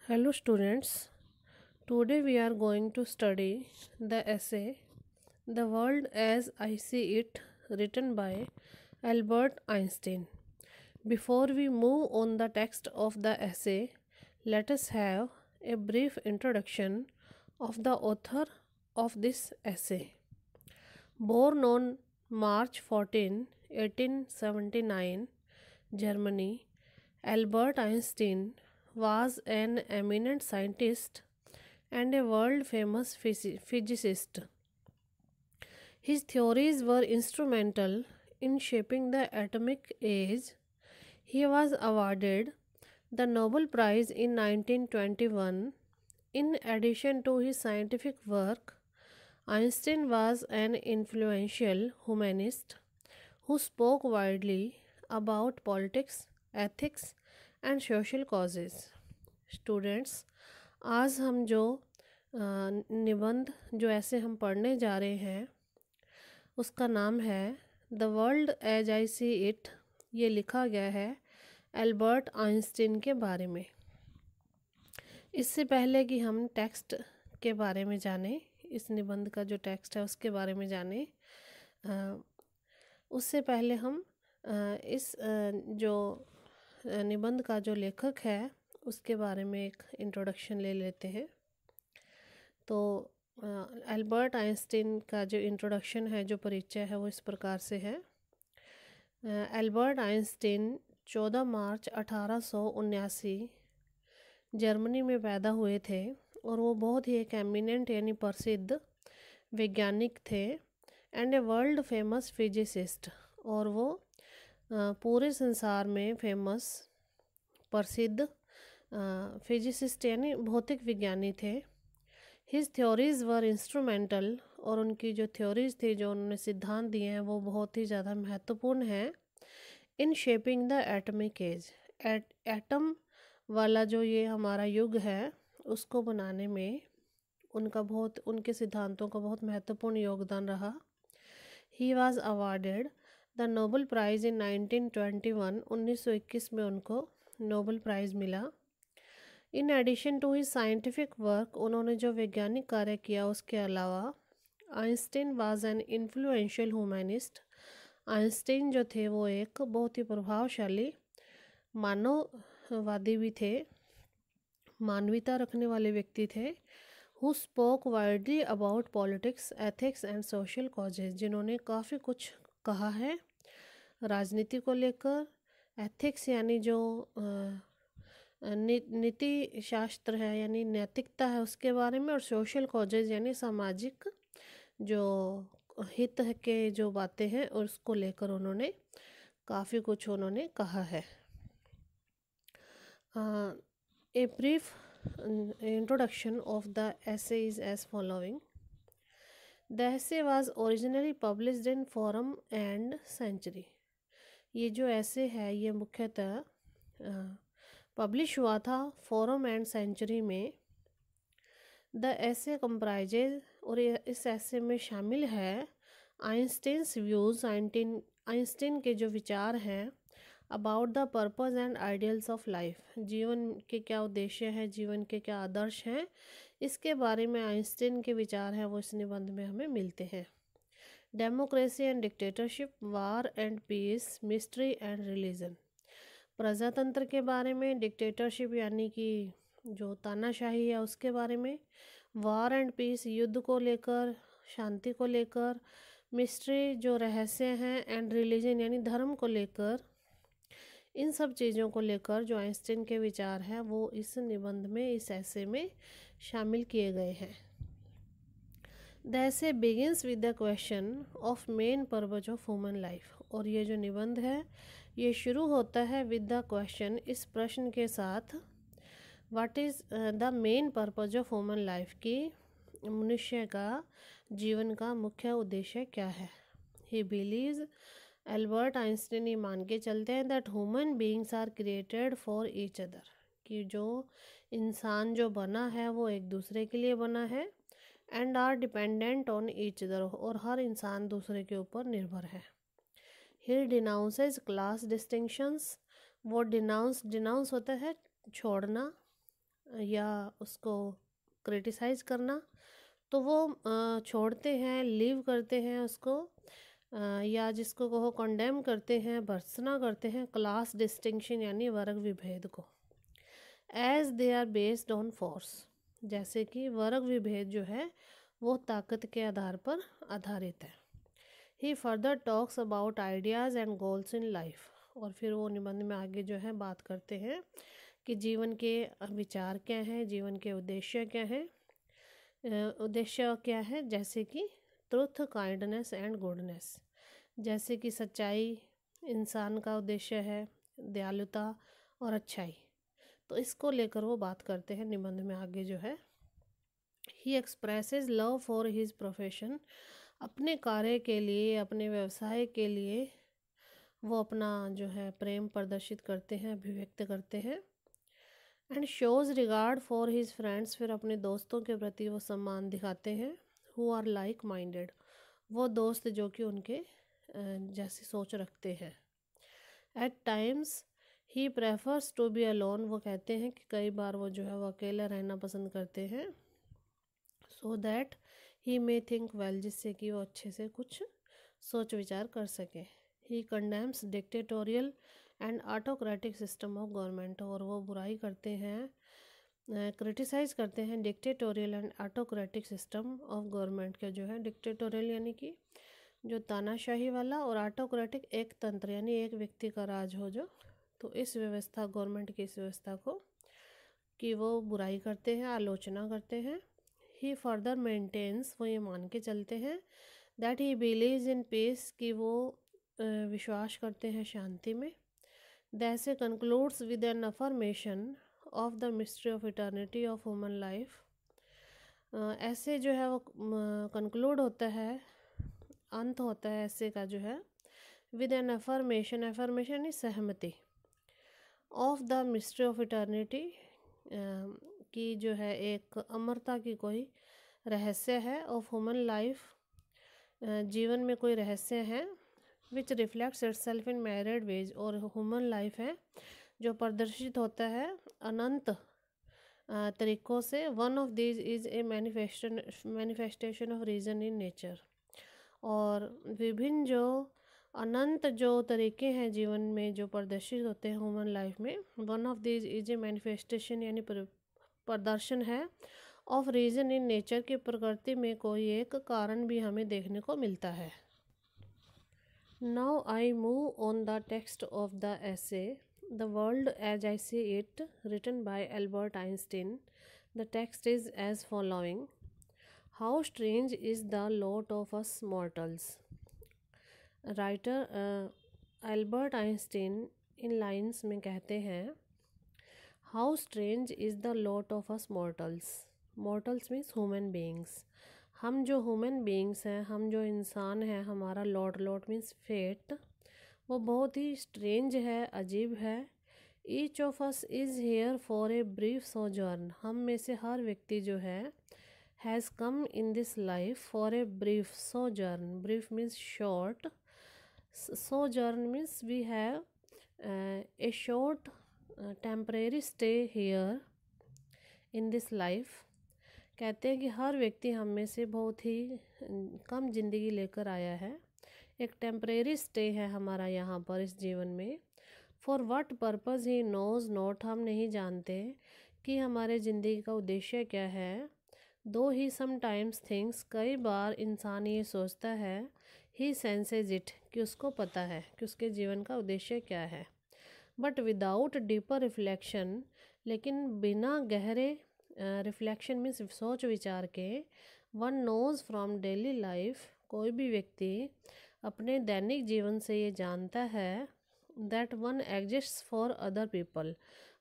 Hello students, today we are going to study the essay The World as I See It written by Albert Einstein. Before we move on the text of the essay, let us have a brief introduction of the author of this essay. Born on March 14, 1879, Germany, Albert Einstein was an eminent scientist and a world famous physicist. His theories were instrumental in shaping the atomic age. He was awarded the Nobel Prize in 1921. In addition to his scientific work, Einstein was an influential humanist who spoke widely about politics, ethics and social causes. Students, आज हम जो निबंध जो ऐसे हम पढ़ने जा रहे हैं उसका नाम है the world as I see it. ये लिखा गया है एल्बर्ट आइंस्टीन के बारे में। इससे पहले कि हम टेक्स्ट के बारे में जाने, इस निबंध का जो टेक्स्ट है उसके बारे में जाने, उससे पहले हम इस जो निबंध का जो लेखक है उसके बारे में एक इंट्रोडक्शन ले लेते हैं। तो एल्बर्ट आइंस्टीन का जो इंट्रोडक्शन है, जो परिचय है, वो इस प्रकार से है। एल्बर्ट आइंस्टीन 14 मार्च 1879 जर्मनी में पैदा हुए थे और वो बहुत ही एक एमिनेंट यानी प्रसिद्ध वैज्ञानिक थे and a world famous physicist. और वो पूरे संसार में फेमस प्रसिद्ध फिजिसिस्ट यानी भौतिक विज्ञानी थे। हिज थ्योरीज वर इंस्ट्रूमेंटल, और उनकी जो थ्योरीज थी, जो उन्होंने सिद्धांत दिए हैं, वो बहुत ही ज़्यादा महत्वपूर्ण हैं in shaping the atomic age. Atom वाला जो ये हमारा युग है उसको बनाने में उनके सिद्धांतों का बहुत महत्वपूर्ण योगदान रहा। He was awarded the Nobel prize in 1921। 1921 में उनको नोबल प्राइज़ मिला। In addition to his scientific work, उन्होंने जो वैज्ञानिक कार्य किया उसके अलावा Einstein was an influential humanist. Einstein जो थे वो एक बहुत ही प्रभावशाली मानववादी भी थे, मानवीयता रखने वाले व्यक्ति थे। Who spoke widely about politics, ethics and social causes, जिन्होंने काफ़ी कुछ कहा है राजनीति को लेकर, एथिक्स यानी जो नीति शास्त्र है यानी नैतिकता है उसके बारे में, और सोशल कॉजेज यानी सामाजिक जो हित के जो बातें हैं और उसको लेकर उन्होंने काफ़ी कुछ उन्होंने कहा है। A brief introduction of the essay is as following. The essay was originally published in Forum and Century. ये जो ऐसे है ये मुख्यतः पब्लिश हुआ था फोरम एंड सेंचुरी में। द ऐसे कंप्राइजेज, और इस ऐसे में शामिल है आइंस्टीन्स व्यूज़, आइंस्टीन के जो विचार हैं about the purpose and ideals of life, जीवन के क्या उद्देश्य हैं, जीवन के क्या आदर्श हैं, इसके बारे में आइंस्टीन के विचार हैं वो इस निबंध में हमें मिलते हैं। Democracy and dictatorship, war and peace, mystery and religion, प्रजातंत्र के बारे में, डिक्टेटरशिप यानी कि जो तानाशाही है उसके बारे में, वार एंड पीस युद्ध को लेकर, शांति को लेकर, मिस्ट्री जो रहस्य हैं, एंड रिलीजन यानी धर्म को लेकर, इन सब चीज़ों को लेकर जो आइंस्टीन के विचार हैं वो इस निबंध में, इस ऐसे में शामिल किए गए हैं। द ऐसे begins with the question of main purpose of human life, और ये जो निबंध है ये शुरू होता है विद द क्वेश्चन, इस प्रश्न के साथ, what is the main purpose of human life, की मनुष्य का जीवन का मुख्य उद्देश्य क्या है। ही बिलीव्स, एल्बर्ट आइंस्टीन ये मान के चलते हैं that human beings are created for each other, कि जो इंसान जो बना है वो एक दूसरे के लिए बना है, and are dependent on each other, और हर इंसान दूसरे के ऊपर निर्भर है। ही डिनाउंसेज क्लास डिस्टिंक्शंस, वो डिनाउंस होता है छोड़ना, या उसको क्रिटिसाइज़ करना, तो वो छोड़ते हैं, लीव करते हैं उसको, या जिसको कहो कंडेम करते हैं, भर्त्सना करते हैं क्लास डिस्टिंक्शन यानी वर्ग विभेद को, as they are based on force, जैसे कि वर्ग विभेद जो है वो ताकत के आधार पर आधारित है। He further talks about ideas and goals in life, और फिर वो निबंध में आगे जो है बात करते हैं कि जीवन के विचार क्या हैं, जीवन के उद्देश्य क्या हैं। उद्देश्य क्या है, जैसे कि ट्रुथ, काइंडनेस एंड गुडनेस, जैसे कि सच्चाई इंसान का उद्देश्य है, दयालुता और अच्छाई। तो इसको लेकर वो बात करते हैं निबंध में आगे जो है। ही expresses love for his profession, अपने कार्य के लिए, अपने व्यवसाय के लिए वो अपना जो है प्रेम प्रदर्शित करते हैं, अभिव्यक्त करते हैं। And shows regard for his friends, फिर अपने दोस्तों के प्रति वो सम्मान दिखाते हैं। हु आर लाइक माइंडेड, वो दोस्त जो कि उनके जैसी सोच रखते हैं। At times he prefers to be alone, वो कहते हैं कि कई बार वो जो है वो अकेला रहना पसंद करते हैं। So that he may think well, जिससे कि वो अच्छे से कुछ सोच विचार कर सके। He condemns dictatorial and autocratic system of government, और वो बुराई करते हैं, क्रिटिसाइज़ करते हैं dictatorial and autocratic system of government के जो है। डिक्टेटोरियल यानी कि जो तानाशाही वाला, और ऑटोक्रेटिक एक तंत्र यानी एक व्यक्ति का राज हो जो, तो इस व्यवस्था, गवर्नमेंट की इस व्यवस्था को कि वो बुराई करते हैं, आलोचना करते हैं। ही फर्दर मेंटेन्स, वो ये मान के चलते हैं, that he believes in peace, कि वो विश्वास करते हैं शांति में। Thus he concludes with an affirmation of the mystery of eternity of human life, ऐसे जो है वो कंक्लूड होता है, अंत होता है ऐसे का जो है, with an affirmation, affirmation is सहमति, of the mystery of eternity, की जो है एक अमरता की कोई रहस्य है, ऑफ ह्यूमन लाइफ, जीवन में कोई रहस्य है, which reflects itself in myriad ways, और ह्यूमन लाइफ है जो प्रदर्शित होता है अनंत तरीक़ों से। One of these is a manifestation of reason in nature, और विभिन्न जो अनंत जो तरीके हैं जीवन में जो प्रदर्शित होते हैं ह्यूमन लाइफ में, one of these is a manifestation यानी प्रदर्शन है, ऑफ रीज़न इन नेचर, की प्रकृति में कोई एक कारण भी हमें देखने को मिलता है। Now I move on the text of the essay the world as I see it, written by Albert Einstein. The text is as following: how strange is the lot of us mortals. Writer Albert Einstein in lines में कहते हैं, how strange is the lot of us mortals. Mortals means human beings. हम जो human beings हैं, हम जो इंसान हैं, हमारा लॉट, लॉट मीन्स फेट, वो बहुत ही स्ट्रेंज है, अजीब है। Each of us is here for a brief sojourn, हम में से हर व्यक्ति जो है has come in this life for a brief sojourn. Brief means short, sojourn means we have a short temporary stay here in this life। कहते हैं कि हर व्यक्ति हम में से बहुत ही कम जिंदगी लेकर आया है, एक टेम्परेरी स्टे है हमारा यहाँ पर इस जीवन में। For what purpose he knows not, हम नहीं जानते कि हमारे ज़िंदगी का उद्देश्य क्या है। दो ही समटाइम्स थिंग्स, कई बार इंसान ये सोचता है, ही सेंसेज इट, कि उसको पता है कि उसके जीवन का उद्देश्य क्या है। बट विदाउट डीपर रिफ्लेक्शन, लेकिन बिना गहरे रिफ्लेक्शन मीन्स सोच विचार के, one knows from daily life, कोई भी व्यक्ति अपने दैनिक जीवन से ये जानता है, that one exists for other people,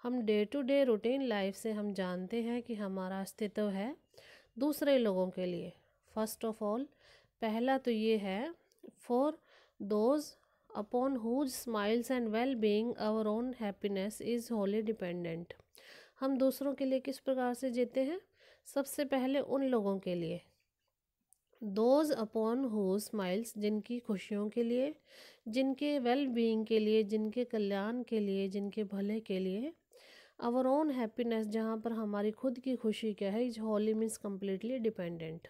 हम day to day routine life से हम जानते हैं कि हमारा अस्तित्व है दूसरे लोगों के लिए। फर्स्ट ऑफ ऑल, पहला तो ये है, for those upon whose smiles and well being our own happiness is wholly dependent. हम दूसरों के लिए किस प्रकार से जीते हैं? सबसे पहले उन लोगों के लिए, दोज अपॉन हुज स्माइल्स, जिनकी खुशियों के लिए, जिनके वेल बीइंग के लिए, जिनके कल्याण के लिए, जिनके भले के लिए, आवर ओन हैप्पीनेस, जहाँ पर हमारी खुद की खुशी क्या है, is Holi means completely dependent.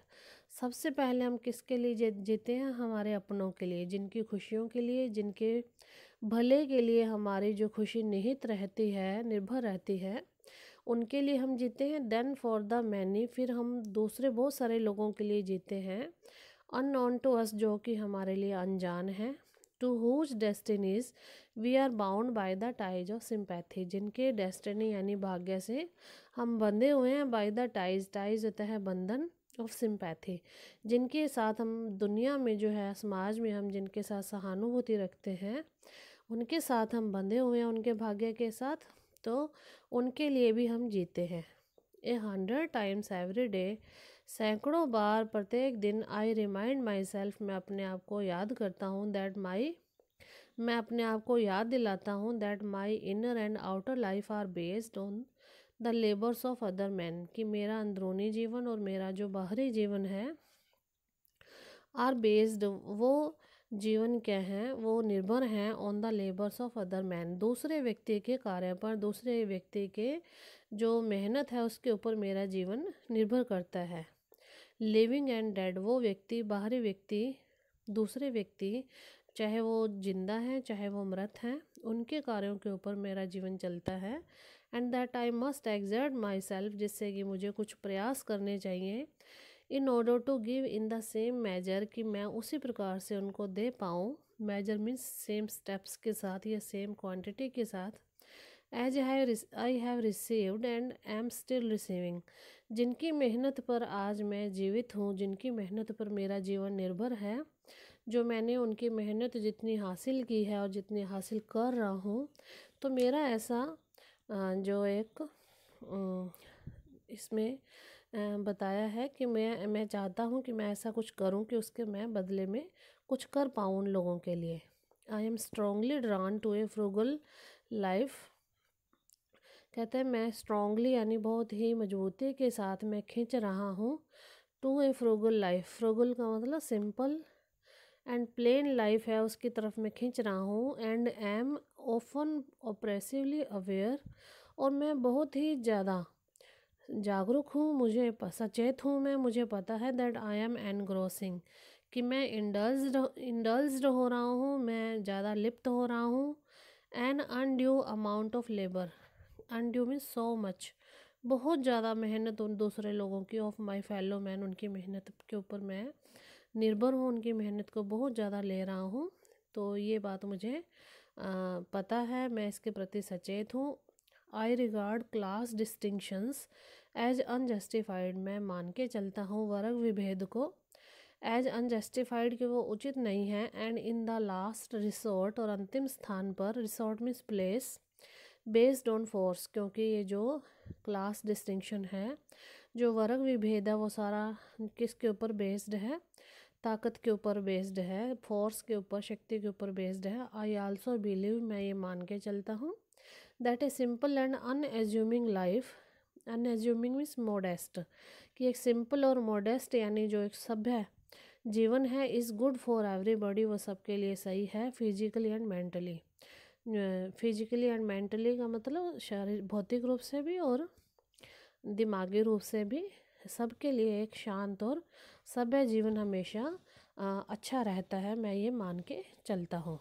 सबसे पहले हम किसके लिए जीते हैं, हमारे अपनों के लिए, जिनकी खुशियों के लिए, जिनके भले के लिए हमारी जो खुशी निहित रहती है, निर्भर रहती है, उनके लिए हम जीते हैं। देन फॉर द मैनी, फिर हम दूसरे बहुत सारे लोगों के लिए जीते हैं। अननोन टू अस, जो कि हमारे लिए अनजान है। To whose destinies we are bound by the ties of sympathy, जिनके डेस्टिनी यानी भाग्य से हम बंधे हुए हैं। बाय द टाइज, टाइज होता है बंधन, ऑफ सिंपैथी, जिनके साथ हम दुनिया में जो है, समाज में हम जिनके साथ सहानुभूति रखते हैं, उनके साथ हम बंधे हुए हैं, उनके भाग्य के साथ। तो उनके लिए भी हम जीते हैं। 100 times एवरी डे, सैकड़ों बार प्रत्येक दिन। आई रिमाइंड माई सेल्फ, मैं अपने आप को याद करता हूँ। मैं अपने आप को याद दिलाता हूँ that my inner and outer life are based on the labours of other man, कि मेरा अंदरूनी जीवन और मेरा जो बाहरी जीवन है, आर बेस्ड, वो जीवन क्या है, वो निर्भर हैं on the labours of other man, दूसरे व्यक्ति के कार्य पर, दूसरे व्यक्ति के जो मेहनत है उसके ऊपर मेरा जीवन निर्भर करता है। लिविंग एंड डेड, वो व्यक्ति, बाहरी व्यक्ति, दूसरे व्यक्ति, चाहे वो जिंदा हैं चाहे वो मृत हैं, उनके कार्यों के ऊपर मेरा जीवन चलता है। And that I must exert my self, जिससे कि मुझे कुछ प्रयास करने चाहिए। In order to give in the same measure, कि मैं उसी प्रकार से उनको दे पाऊँ। मेजर मीन्स सेम स्टेप्स के साथ या सेम क्वांटिटी के साथ। As I have received and am still receiving, जिनकी मेहनत पर आज मैं जीवित हूँ, जिनकी मेहनत पर मेरा जीवन निर्भर है, जो मैंने उनकी मेहनत जितनी हासिल की है और जितनी हासिल कर रहा हूँ, तो मेरा ऐसा जो एक इसमें बताया है कि मैं चाहता हूँ कि मैं ऐसा कुछ करूँ कि उसके मैं बदले में कुछ कर पाऊँ उन लोगों के लिए। I am strongly drawn to a frugal life, कहते हैं मैं स्ट्रांगली यानी बहुत ही मजबूती के साथ मैं खींच रहा हूँ to a frugal life. Frugal का मतलब सिंपल एंड प्लेन लाइफ है, उसकी तरफ मैं खींच रहा हूँ। एंड एम ऑफन ऑप्रेसिवली अवेयर, और मैं बहुत ही ज़्यादा जागरूक हूँ, मुझे सचेत हूँ मैं, मुझे पता है दैट आई एम एनग्रोसिंग, कि मैं इंडल्ज्ड हो रहा हूँ, मैं ज़्यादा लिप्त हो रहा हूँ। An undue amount of labour, undue means so much, बहुत ज़्यादा मेहनत उन दूसरे लोगों की, ऑफ माई फेलो मैन, उनकी मेहनत के ऊपर मैं निर्भर हूँ, उनकी मेहनत को बहुत ज़्यादा ले रहा हूँ। तो ये बात मुझे पता है, मैं इसके प्रति सचेत हूँ। I regard class distinctions as unjustified, मैं मान के चलता हूँ वर्ग विभेद को एज अनजस्टिफाइड, कि वो उचित नहीं है। And in the last resort, और अंतिम स्थान पर, resort means place, based on force, क्योंकि ये जो क्लास डिस्टिंक्शन है, जो वर्ग विभेद है, वो सारा किसके ऊपर बेस्ड है, ताकत के ऊपर बेस्ड है, फोर्स के ऊपर, शक्ति के ऊपर बेस्ड है। आई आल्सो बिलीव, मैं ये मान के चलता हूँ, that a simple and unassuming life, unassuming means modest, कि एक सिंपल और मॉडेस्ट यानी जो एक सभ्य जीवन है, इज़ गुड फॉर एवरीबॉडी, वो सबके लिए सही है। Physically and mentally, physically and mentally का मतलब शारीरिक भौतिक रूप से भी और दिमागी रूप से भी, सबके लिए एक शांत और सभ्य जीवन हमेशा अच्छा रहता है, मैं ये मान के चलता हूँ।